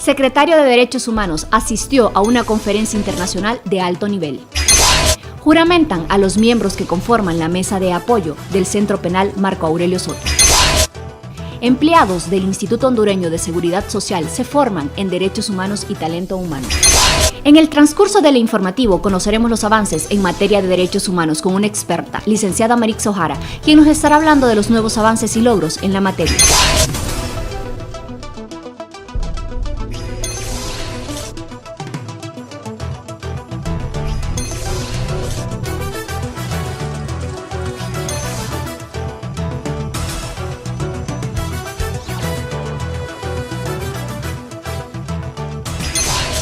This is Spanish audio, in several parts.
Secretario de Derechos Humanos asistió a una conferencia internacional de alto nivel. Juramentan a los miembros que conforman la mesa de apoyo del Centro Penal Marco Aurelio Soto. Empleados del Instituto Hondureño de Seguridad Social se forman en Derechos Humanos y Talento Humano. En el transcurso del informativo conoceremos los avances en materia de derechos humanos con una experta, licenciada Marix Ojara, quien nos estará hablando de los nuevos avances y logros en la materia.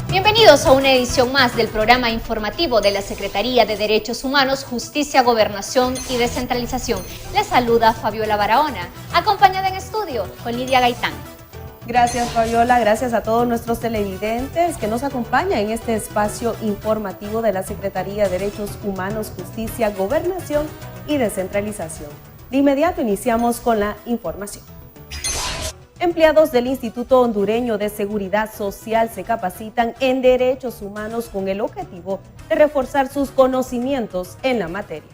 Bienvenidos a una edición más del programa informativo de la Secretaría de Derechos Humanos, Justicia, Gobernación y Descentralización. Les saluda Fabiola Barahona, acompañada en estudio con Lidia Gaitán. Gracias, Fabiola, gracias a todos nuestros televidentes que nos acompañan en este espacio informativo de la Secretaría de Derechos Humanos, Justicia, Gobernación y Descentralización. De inmediato iniciamos con la información. Empleados del Instituto Hondureño de Seguridad Social se capacitan en derechos humanos con el objetivo de reforzar sus conocimientos en la materia.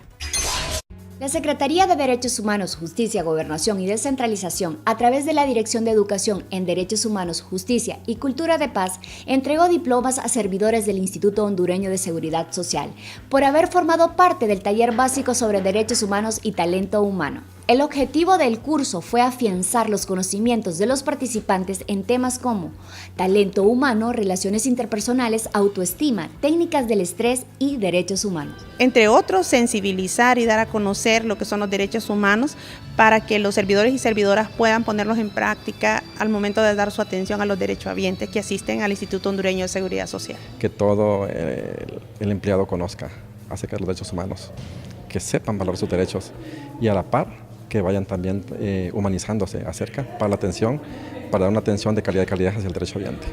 La Secretaría de Derechos Humanos, Justicia, Gobernación y Descentralización, a través de la Dirección de Educación en Derechos Humanos, Justicia y Cultura de Paz, entregó diplomas a servidores del Instituto Hondureño de Seguridad Social por haber formado parte del taller básico sobre derechos humanos y talento humano. El objetivo del curso fue afianzar los conocimientos de los participantes en temas como talento humano, relaciones interpersonales, autoestima, técnicas del estrés y derechos humanos. Entre otros, sensibilizar y dar a conocer lo que son los derechos humanos para que los servidores y servidoras puedan ponerlos en práctica al momento de dar su atención a los derechohabientes que asisten al Instituto Hondureño de Seguridad Social. Que todo el empleado conozca acerca de los derechos humanos, que sepan valorar sus derechos y a la par que vayan también humanizándose acerca para la atención, para dar una atención de calidad hacia el derechohabiente.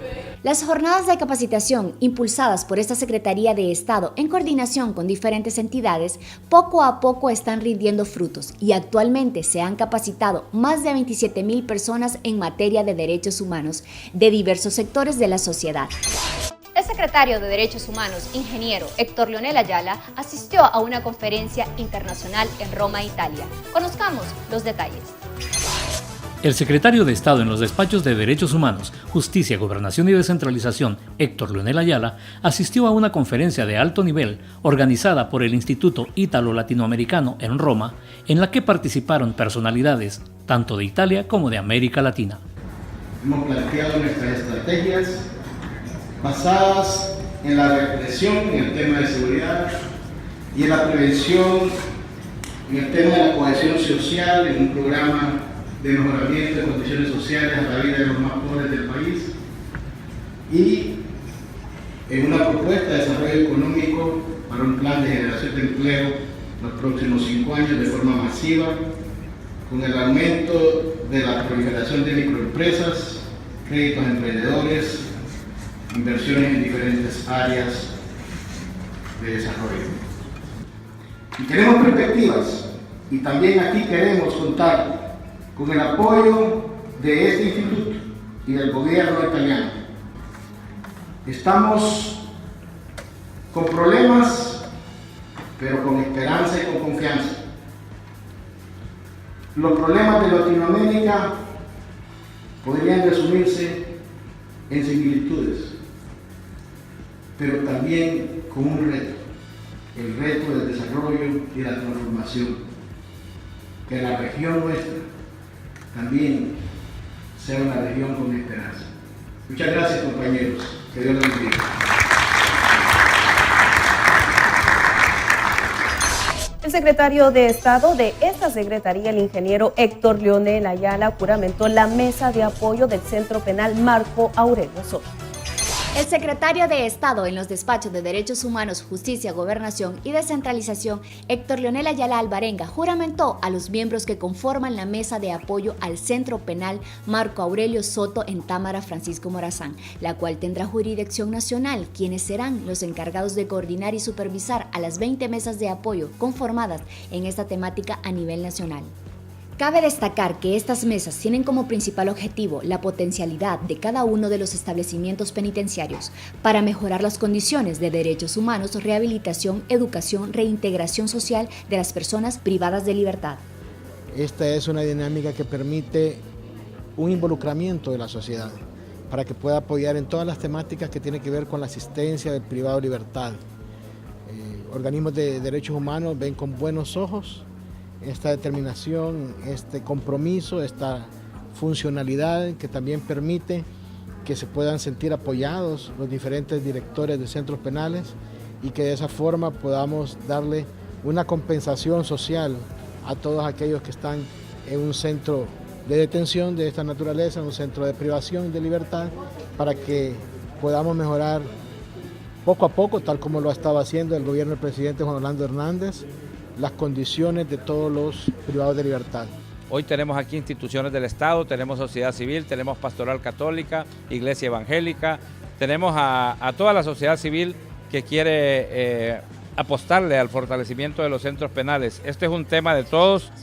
Las jornadas de capacitación impulsadas por esta Secretaría de Estado en coordinación con diferentes entidades poco a poco están rindiendo frutos y actualmente se han capacitado más de 27,000 personas en materia de derechos humanos de diversos sectores de la sociedad. El secretario de Derechos Humanos, ingeniero Héctor Leonel Ayala, asistió a una conferencia internacional en Roma, Italia. Conozcamos los detalles. El secretario de Estado en los despachos de Derechos Humanos, Justicia, Gobernación y Descentralización, Héctor Leonel Ayala, asistió a una conferencia de alto nivel organizada por el Instituto Ítalo-Latinoamericano en Roma, en la que participaron personalidades tanto de Italia como de América Latina. Hemos planteado nuestras estrategias basadas en la represión en el tema de seguridad y en la prevención en el tema de la cohesión social, en un programa de mejoramiento de condiciones sociales a la vida de los más pobres del país y en una propuesta de desarrollo económico para un plan de generación de empleo los próximos 5 años de forma masiva, con el aumento de la proliferación de microempresas, créditos a emprendedores, inversiones en diferentes áreas de desarrollo. Y tenemos perspectivas y también aquí queremos contar con el apoyo de este instituto y del gobierno italiano. Estamos con problemas, pero con esperanza y con confianza. Los problemas de Latinoamérica podrían resumirse en similitudes, pero también con un reto, el reto del desarrollo y la transformación, que la región nuestra también sea una región con esperanza. Muchas gracias, compañeros, que Dios los bendiga. El secretario de Estado de esta Secretaría, el ingeniero Héctor Leonel Ayala, juramentó la mesa de apoyo del Centro Penal Marco Aurelio Soto. El secretario de Estado en los despachos de Derechos Humanos, Justicia, Gobernación y Descentralización, Héctor Leonel Ayala Alvarenga, juramentó a los miembros que conforman la mesa de apoyo al Centro Penal Marco Aurelio Soto en Támara, Francisco Morazán, la cual tendrá jurisdicción nacional, quienes serán los encargados de coordinar y supervisar a las 20 mesas de apoyo conformadas en esta temática a nivel nacional. Cabe destacar que estas mesas tienen como principal objetivo la potencialidad de cada uno de los establecimientos penitenciarios para mejorar las condiciones de derechos humanos, rehabilitación, educación, reintegración social de las personas privadas de libertad. Esta es una dinámica que permite un involucramiento de la sociedad para que pueda apoyar en todas las temáticas que tienen que ver con la asistencia del privado de libertad. Organismos de derechos humanos ven con buenos ojos esta determinación, este compromiso, esta funcionalidad que también permite que se puedan sentir apoyados los diferentes directores de centros penales y que de esa forma podamos darle una compensación social a todos aquellos que están en un centro de detención de esta naturaleza, en un centro de privación de libertad, para que podamos mejorar poco a poco, tal como lo estaba haciendo el gobierno del presidente Juan Orlando Hernández, las condiciones de todos los privados de libertad. Hoy tenemos aquí instituciones del Estado, tenemos sociedad civil, tenemos pastoral católica, iglesia evangélica, tenemos a toda la sociedad civil que quiere apostarle al fortalecimiento de los centros penales. Este es un tema de todos,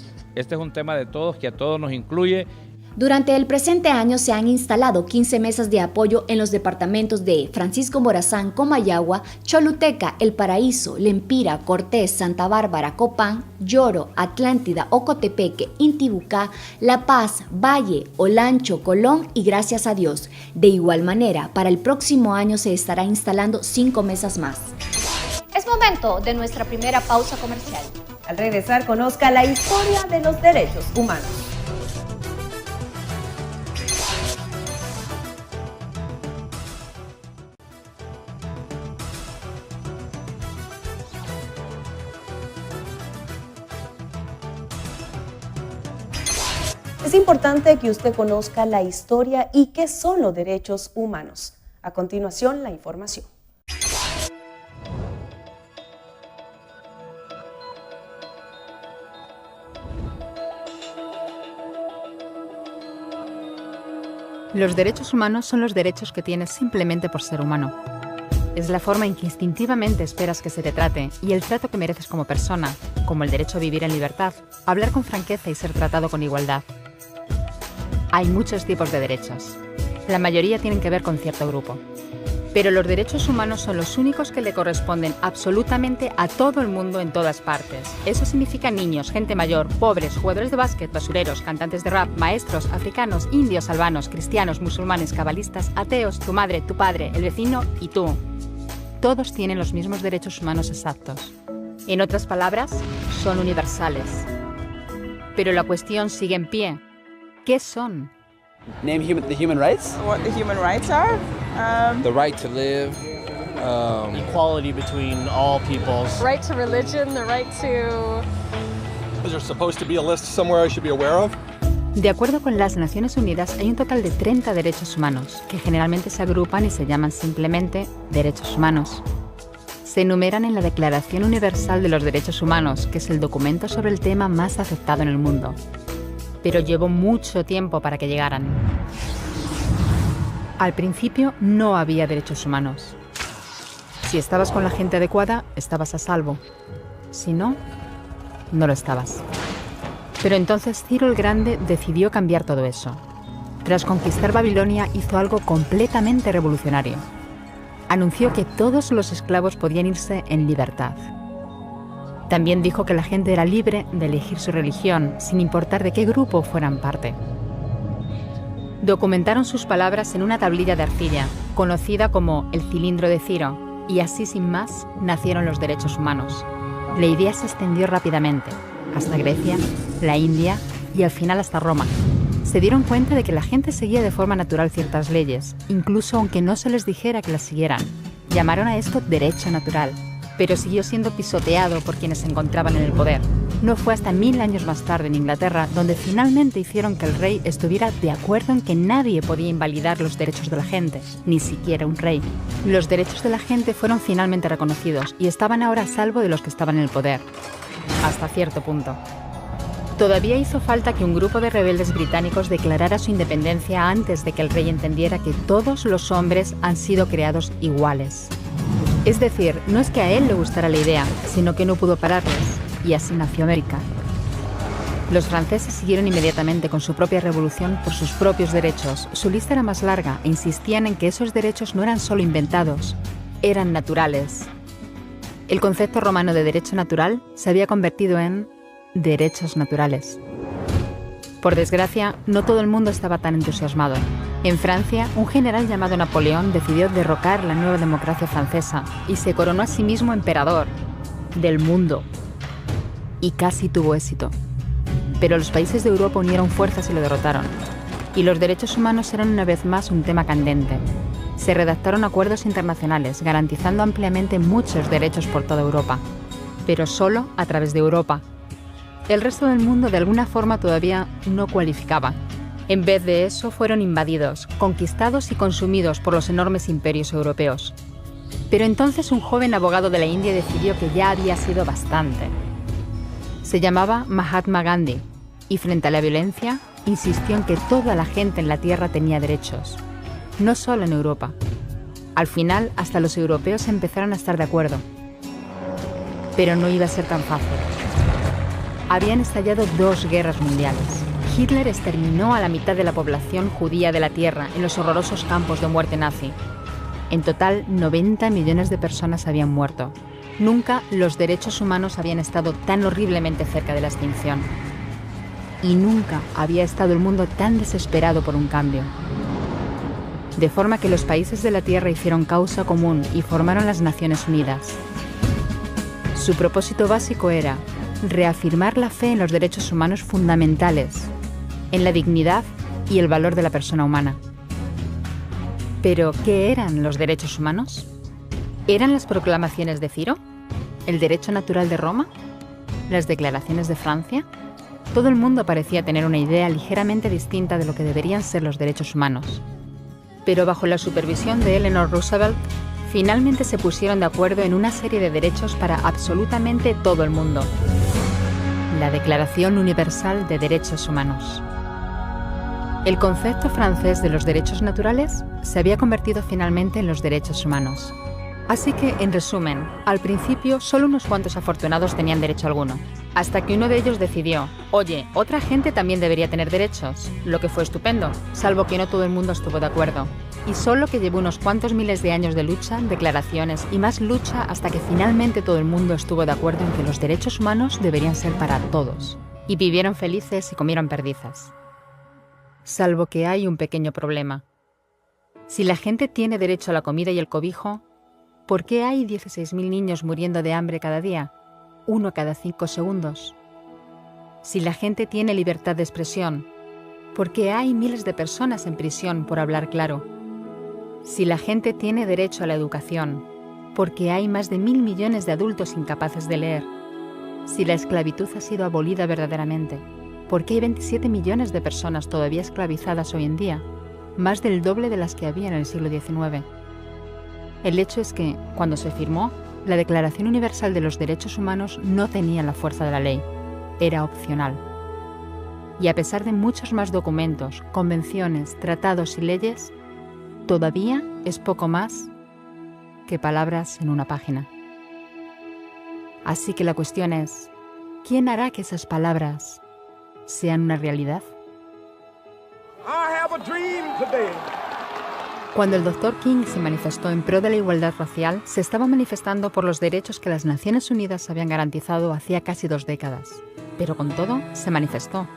que a todos nos incluye. Durante el presente año se han instalado 15 mesas de apoyo en los departamentos de Francisco Morazán, Comayagua, Choluteca, El Paraíso, Lempira, Cortés, Santa Bárbara, Copán, Lloro, Atlántida, Ocotepeque, Intibucá, La Paz, Valle, Olancho, Colón y Gracias a Dios. De igual manera, para el próximo año se estará instalando 5 mesas más. Es momento de nuestra primera pausa comercial. Al regresar, conozca la historia de los derechos humanos. Es importante que usted conozca la historia y qué son los derechos humanos. A continuación, la información. Los derechos humanos son los derechos que tienes simplemente por ser humano. Es la forma en que instintivamente esperas que se te trate y el trato que mereces como persona, como el derecho a vivir en libertad, hablar con franqueza y ser tratado con igualdad. Hay muchos tipos de derechos. La mayoría tienen que ver con cierto grupo. Pero los derechos humanos son los únicos que le corresponden absolutamente a todo el mundo en todas partes. Eso significa niños, gente mayor, pobres, jugadores de básquet, basureros, cantantes de rap, maestros, africanos, indios, albanos, cristianos, musulmanes, cabalistas, ateos, tu madre, tu padre, el vecino y tú. Todos tienen los mismos derechos humanos exactos. En otras palabras, son universales. Pero la cuestión sigue en pie. ¿Qué son? Name the human rights? What the human rights are? The right to live. Equality between all peoples. Right to religion, the right to... Is there supposed to be a list somewhere I should be aware of? De acuerdo con las Naciones Unidas, hay un total de 30 derechos humanos, que generalmente se agrupan y se llaman simplemente derechos humanos. Se enumeran en la Declaración Universal de los Derechos Humanos, que es el documento sobre el tema más aceptado en el mundo. Pero llevó mucho tiempo para que llegaran. Al principio no había derechos humanos. Si estabas con la gente adecuada, estabas a salvo. Si no, no lo estabas. Pero entonces Ciro el Grande decidió cambiar todo eso. Tras conquistar Babilonia, hizo algo completamente revolucionario. Anunció que todos los esclavos podían irse en libertad. También dijo que la gente era libre de elegir su religión, sin importar de qué grupo fueran parte. Documentaron sus palabras en una tablilla de arcilla, conocida como el cilindro de Ciro, y así sin más nacieron los derechos humanos. La idea se extendió rápidamente, hasta Grecia, la India y al final hasta Roma. Se dieron cuenta de que la gente seguía de forma natural ciertas leyes, incluso aunque no se les dijera que las siguieran. Llamaron a esto derecho natural, pero siguió siendo pisoteado por quienes se encontraban en el poder. No fue hasta 1000 años más tarde en Inglaterra donde finalmente hicieron que el rey estuviera de acuerdo en que nadie podía invalidar los derechos de la gente, ni siquiera un rey. Los derechos de la gente fueron finalmente reconocidos y estaban ahora a salvo de los que estaban en el poder. Hasta cierto punto. Todavía hizo falta que un grupo de rebeldes británicos declarara su independencia antes de que el rey entendiera que todos los hombres han sido creados iguales. Es decir, no es que a él le gustara la idea, sino que no pudo pararles, y así nació América. Los franceses siguieron inmediatamente con su propia revolución por sus propios derechos. Su lista era más larga e insistían en que esos derechos no eran solo inventados, eran naturales. El concepto romano de derecho natural se había convertido en derechos naturales. Por desgracia, no todo el mundo estaba tan entusiasmado. En Francia, un general llamado Napoleón decidió derrocar la nueva democracia francesa y se coronó a sí mismo emperador del mundo. Y casi tuvo éxito. Pero los países de Europa unieron fuerzas y lo derrotaron. Y los derechos humanos eran una vez más un tema candente. Se redactaron acuerdos internacionales garantizando ampliamente muchos derechos por toda Europa, pero solo a través de Europa. El resto del mundo de alguna forma todavía no cualificaba. En vez de eso fueron invadidos, conquistados y consumidos por los enormes imperios europeos. Pero entonces un joven abogado de la India decidió que ya había sido bastante. Se llamaba Mahatma Gandhi y frente a la violencia insistió en que toda la gente en la tierra tenía derechos, no solo en Europa. Al final, hasta los europeos empezaron a estar de acuerdo. Pero no iba a ser tan fácil. Habían estallado 2 guerras mundiales. Hitler exterminó a la mitad de la población judía de la Tierra en los horrorosos campos de muerte nazi. En total, 90 millones de personas habían muerto. Nunca los derechos humanos habían estado tan horriblemente cerca de la extinción. Y nunca había estado el mundo tan desesperado por un cambio. De forma que los países de la Tierra hicieron causa común y formaron las Naciones Unidas. Su propósito básico era reafirmar la fe en los derechos humanos fundamentales, en la dignidad y el valor de la persona humana. ¿Pero qué eran los derechos humanos? ¿Eran las proclamaciones de Ciro? ¿El derecho natural de Roma? ¿Las declaraciones de Francia? Todo el mundo parecía tener una idea ligeramente distinta de lo que deberían ser los derechos humanos. Pero bajo la supervisión de Eleanor Roosevelt, finalmente se pusieron de acuerdo en una serie de derechos para absolutamente todo el mundo. La Declaración Universal de Derechos Humanos. El concepto francés de los derechos naturales se había convertido finalmente en los derechos humanos. Así que, en resumen, al principio solo unos cuantos afortunados tenían derecho alguno, hasta que uno de ellos decidió, oye, otra gente también debería tener derechos, lo que fue estupendo, salvo que no todo el mundo estuvo de acuerdo. Y solo que llevó unos cuantos miles de años de lucha, declaraciones y más lucha hasta que finalmente todo el mundo estuvo de acuerdo en que los derechos humanos deberían ser para todos. Y vivieron felices y comieron perdices. Salvo que hay un pequeño problema. Si la gente tiene derecho a la comida y el cobijo, ¿por qué hay 16.000 niños muriendo de hambre cada día? 1 cada 5 segundos. Si la gente tiene libertad de expresión, ¿por qué hay miles de personas en prisión por hablar claro? Si la gente tiene derecho a la educación, ¿por qué hay más de 1.000 millones de adultos incapaces de leer? Si la esclavitud ha sido abolida verdaderamente, ¿por qué hay 27 millones de personas todavía esclavizadas hoy en día? Más del doble de las que había en el siglo XIX. El hecho es que, cuando se firmó, la Declaración Universal de los Derechos Humanos no tenía la fuerza de la ley, era opcional. Y a pesar de muchos más documentos, convenciones, tratados y leyes, todavía es poco más que palabras en una página. Así que la cuestión es, ¿quién hará que esas palabras sean una realidad? Cuando el Dr. King se manifestó en pro de la igualdad racial, se estaba manifestando por los derechos que las Naciones Unidas habían garantizado hacía casi 2 décadas. Pero con todo, se manifestó.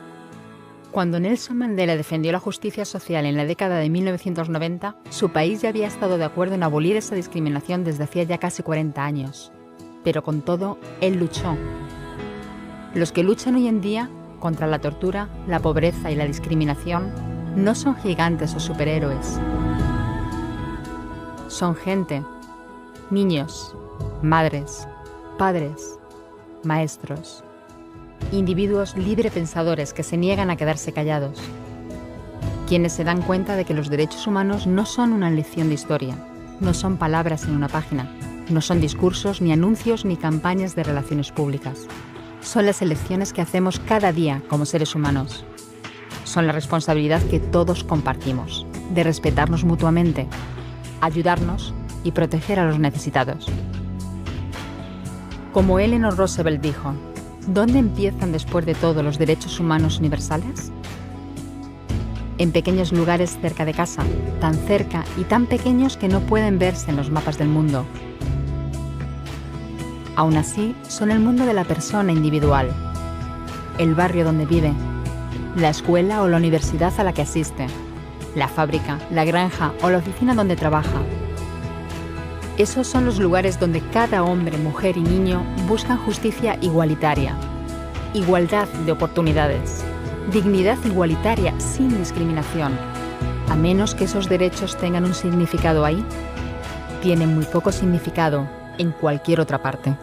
Cuando Nelson Mandela defendió la justicia social en la década de 1990, su país ya había estado de acuerdo en abolir esa discriminación desde hacía ya casi 40 años. Pero con todo, él luchó. Los que luchan hoy en día contra la tortura, la pobreza y la discriminación no son gigantes o superhéroes. Son gente, niños, madres, padres, maestros, individuos librepensadores que se niegan a quedarse callados, quienes se dan cuenta de que los derechos humanos no son una lección de historia, no son palabras en una página, no son discursos, ni anuncios, ni campañas de relaciones públicas. Son las elecciones que hacemos cada día como seres humanos. Son la responsabilidad que todos compartimos, de respetarnos mutuamente, ayudarnos y proteger a los necesitados. Como Eleanor Roosevelt dijo, ¿Dónde empiezan después de todo los derechos humanos universales? En pequeños lugares cerca de casa, tan cerca y tan pequeños que no pueden verse en los mapas del mundo. Aún así, son el mundo de la persona individual, el barrio donde vive, la escuela o la universidad a la que asiste, la fábrica, la granja o la oficina donde trabaja. Esos son los lugares donde cada hombre, mujer y niño buscan justicia igualitaria, igualdad de oportunidades, dignidad igualitaria sin discriminación. A menos que esos derechos tengan un significado ahí, tienen muy poco significado en cualquier otra parte.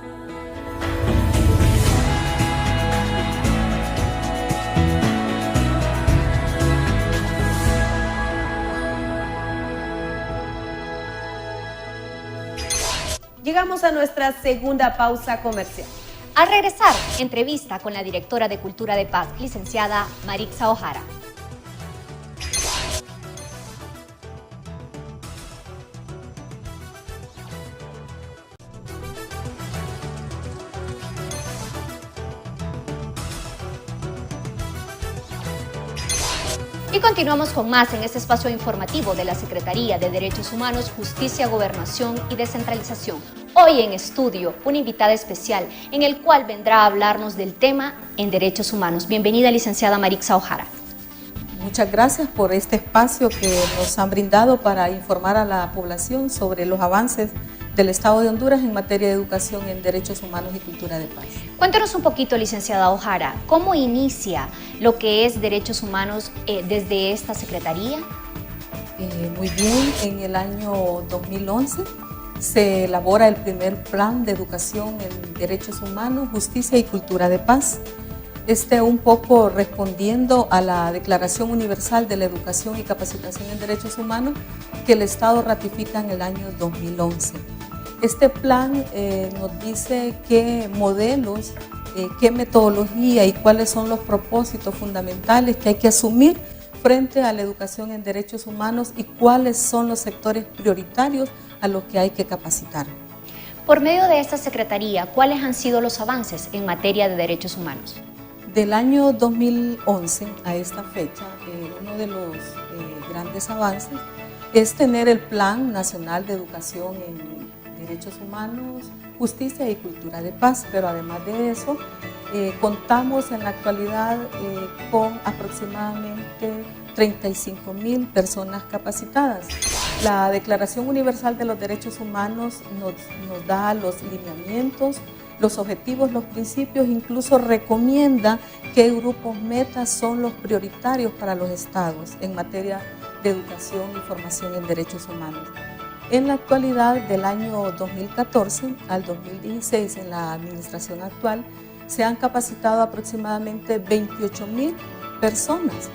Llegamos a nuestra segunda pausa comercial. Al regresar, entrevista con la directora de Cultura de Paz, licenciada Marixa Ojara. Y continuamos con más en este espacio informativo de la Secretaría de Derechos Humanos, Justicia, Gobernación y Descentralización. Hoy en estudio, una invitada especial en el cual vendrá a hablarnos del tema en derechos humanos. Bienvenida, licenciada Marixa Ojara. Muchas gracias por este espacio que nos han brindado para informar a la población sobre los avances del Estado de Honduras en materia de educación en derechos humanos y cultura de paz. Cuéntanos un poquito, licenciada Ojara, ¿cómo inicia lo que es derechos humanos desde esta secretaría? Muy bien, en el año 2011 se elabora el primer plan de educación en derechos humanos, justicia y cultura de paz. Un poco respondiendo a la Declaración Universal de la Educación y Capacitación en Derechos Humanos que el Estado ratifica en el año 2011. Este plan nos dice qué modelos, qué metodología y cuáles son los propósitos fundamentales que hay que asumir frente a la educación en derechos humanos y cuáles son los sectores prioritarios a los que hay que capacitar. Por medio de esta secretaría, ¿cuáles han sido los avances en materia de derechos humanos? Del año 2011 a esta fecha, uno de los grandes avances es tener el Plan Nacional de Educación en Derechos Humanos, Justicia y Cultura de Paz, pero además de eso, contamos en la actualidad con aproximadamente 35.000 personas capacitadas. La Declaración Universal de los Derechos Humanos nos da los lineamientos, los objetivos, los principios, incluso recomienda qué grupos metas son los prioritarios para los estados en materia de educación y formación en derechos humanos. En la actualidad, del año 2014 al 2016, en la administración actual, se han capacitado aproximadamente 28.000 personas.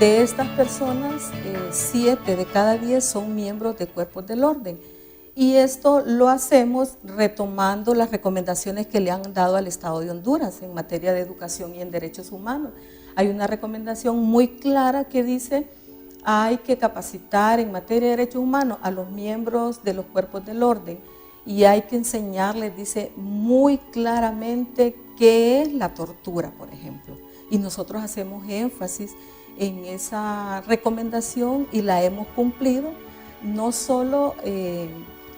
De estas personas, 7 de cada 10 son miembros de cuerpos del orden. Y esto lo hacemos retomando las recomendaciones que le han dado al Estado de Honduras en materia de educación y en derechos humanos. Hay una recomendación muy clara que dice hay que capacitar en materia de derechos humanos a los miembros de los cuerpos del orden y hay que enseñarles, dice muy claramente, qué es la tortura, por ejemplo. Y nosotros hacemos énfasis en esa recomendación y la hemos cumplido, no solo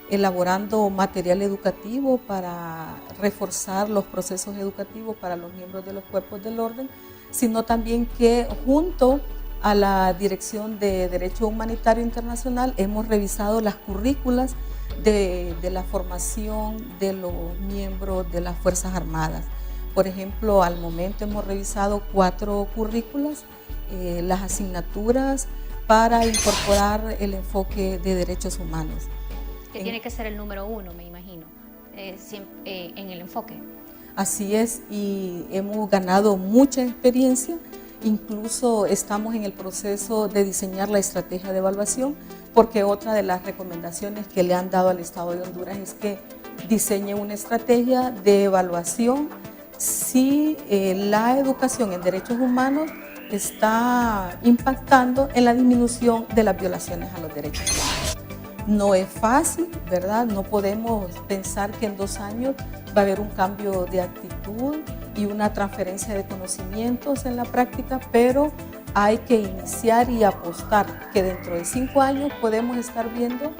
elaborando material educativo para reforzar los procesos educativos para los miembros de los cuerpos del orden, sino también que junto a la Dirección de Derecho Humanitario Internacional hemos revisado las currículas de la formación de los miembros de las Fuerzas Armadas. Por ejemplo, al momento hemos revisado 4 currículas, las asignaturas para incorporar el enfoque de derechos humanos. Que tiene que ser el número 1, me imagino, en el enfoque. Así es, y hemos ganado mucha experiencia, incluso estamos en el proceso de diseñar la estrategia de evaluación, porque otra de las recomendaciones que le han dado al Estado de Honduras es que diseñe una estrategia de evaluación si la educación en derechos humanos está impactando en la disminución de las violaciones a los derechos humanos. No es fácil, ¿verdad? No podemos pensar que en 2 años va a haber un cambio de actitud y una transferencia de conocimientos en la práctica, pero hay que iniciar y apostar que dentro de 5 años podemos estar viendo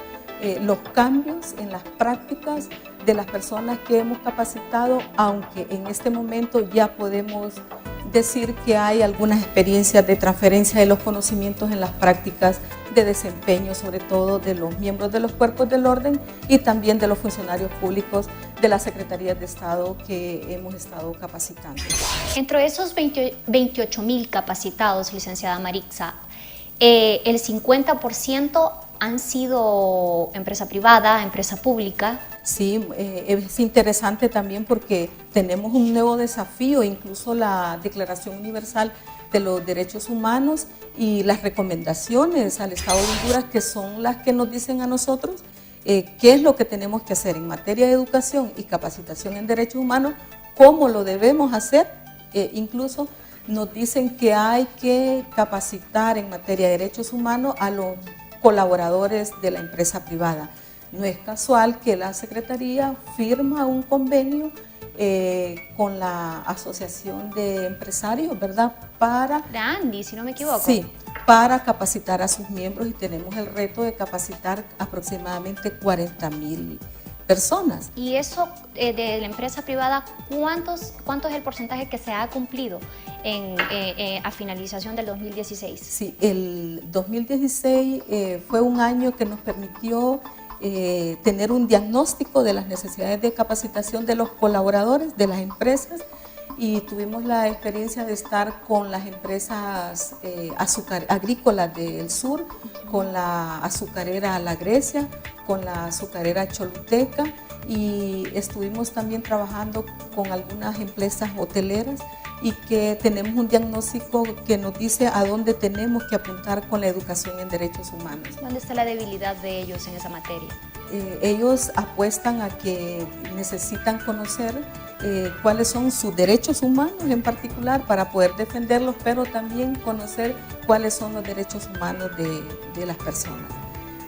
los cambios en las prácticas de las personas que hemos capacitado, aunque en este momento ya podemos decir que hay algunas experiencias de transferencia de los conocimientos en las prácticas de desempeño, sobre todo de los miembros de los cuerpos del orden y también de los funcionarios públicos de las Secretarías de Estado que hemos estado capacitando. Entre esos 28.000 capacitados, licenciada Marixa, el 50% han sido empresa privada, empresa pública. Sí, es interesante también porque tenemos un nuevo desafío, incluso la Declaración Universal de los Derechos Humanos y las recomendaciones al Estado de Honduras, que son las que nos dicen a nosotros qué es lo que tenemos que hacer en materia de educación y capacitación en derechos humanos, cómo lo debemos hacer, incluso nos dicen que hay que capacitar en materia de derechos humanos a los colaboradores de la empresa privada. No es casual que la Secretaría firma un convenio con la Asociación de Empresarios, ¿verdad? De ANDI, si no me equivoco. Sí, para capacitar a sus miembros y tenemos el reto de capacitar aproximadamente 40.000 personas. Y eso de la empresa privada, ¿cuánto es el porcentaje que se ha cumplido a finalización del 2016? Sí, el 2016 fue un año que nos permitió tener un diagnóstico de las necesidades de capacitación de los colaboradores de las empresas y tuvimos la experiencia de estar con las empresas agrícolas del sur, con la azucarera La Grecia, con la azucarera Choluteca y estuvimos también trabajando con algunas empresas hoteleras y que tenemos un diagnóstico que nos dice a dónde tenemos que apuntar con la educación en derechos humanos. ¿Dónde está la debilidad de ellos en esa materia? Ellos apuestan a que necesitan conocer cuáles son sus derechos humanos en particular para poder defenderlos, pero también conocer cuáles son los derechos humanos de las personas.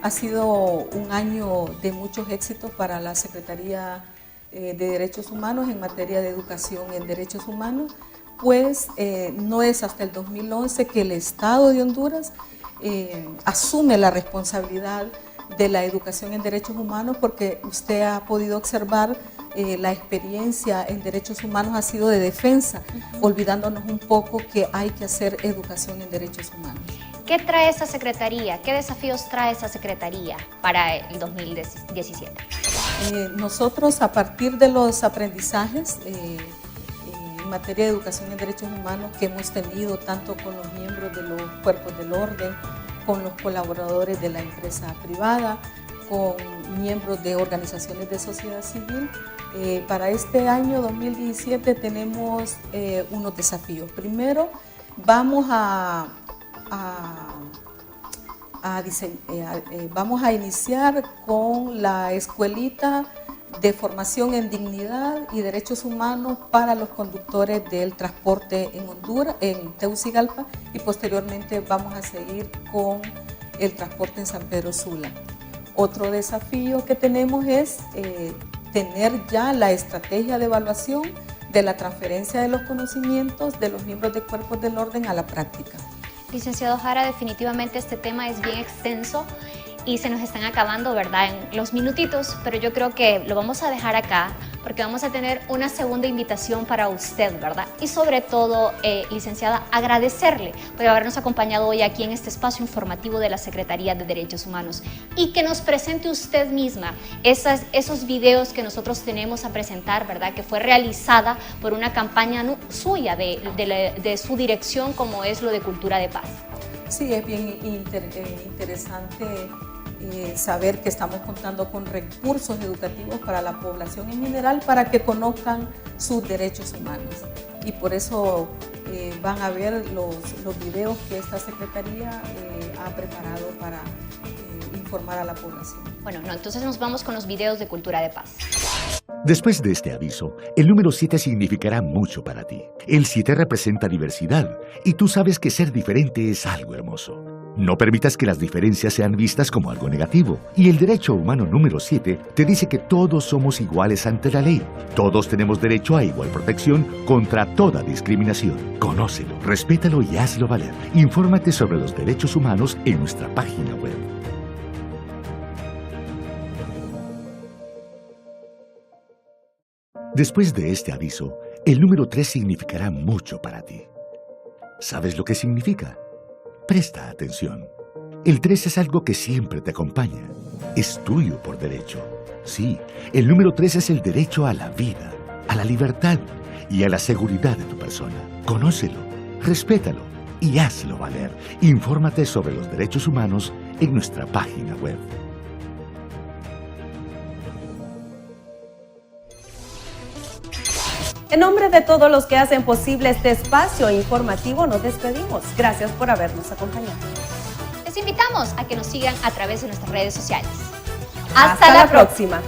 Ha sido un año de muchos éxitos para la Secretaría de Derechos Humanos en materia de educación en derechos humanos, pues no es hasta el 2011 que el Estado de Honduras asume la responsabilidad de la educación en derechos humanos, porque usted ha podido observar la experiencia en derechos humanos ha sido de defensa, olvidándonos un poco que hay que hacer educación en derechos humanos. ¿Qué trae esa secretaría? ¿Qué desafíos trae esa secretaría para el 2017? Nosotros, a partir de los aprendizajes en materia de educación en derechos humanos que hemos tenido tanto con los miembros de los cuerpos del orden, con los colaboradores de la empresa privada, con miembros de organizaciones de sociedad civil, para este año 2017 tenemos unos desafíos. Primero, vamos vamos a iniciar con la escuelita de formación en dignidad y derechos humanos para los conductores del transporte en Honduras, en Tegucigalpa, y posteriormente vamos a seguir con el transporte en San Pedro Sula. Otro desafío que tenemos es tener ya la estrategia de evaluación de la transferencia de los conocimientos de los miembros de cuerpos del orden a la práctica. Licenciado Jara, definitivamente este tema es bien extenso y se nos están acabando, ¿verdad?, en los minutitos, pero yo creo que lo vamos a dejar acá porque vamos a tener una segunda invitación para usted, ¿verdad? Y sobre todo, licenciada, agradecerle por habernos acompañado hoy aquí en este espacio informativo de la Secretaría de Derechos Humanos y que nos presente usted misma esos videos que nosotros tenemos a presentar, ¿verdad?, que fue realizada por una campaña suya de su dirección, como es lo de Cultura de Paz. Sí, es bien interesante saber que estamos contando con recursos educativos para la población en general para que conozcan sus derechos humanos. Y por eso van a ver los videos que esta Secretaría ha preparado para informar a la población. Bueno, entonces nos vamos con los videos de Cultura de Paz. Después de este aviso, el número 7 significará mucho para ti. El 7 representa diversidad y tú sabes que ser diferente es algo hermoso. No permitas que las diferencias sean vistas como algo negativo. Y el derecho humano número 7 te dice que todos somos iguales ante la ley. Todos tenemos derecho a igual protección contra toda discriminación. Conócelo, respétalo y hazlo valer. Infórmate sobre los derechos humanos en nuestra página web. Después de este aviso, el número 3 significará mucho para ti. ¿Sabes lo que significa? Presta atención. El 3 es algo que siempre te acompaña. Es tuyo por derecho. Sí, el número 3 es el derecho a la vida, a la libertad y a la seguridad de tu persona. Conócelo, respétalo y hazlo valer. Infórmate sobre los derechos humanos en nuestra página web. En nombre de todos los que hacen posible este espacio informativo, nos despedimos. Gracias por habernos acompañado. Les invitamos a que nos sigan a través de nuestras redes sociales. Hasta la próxima.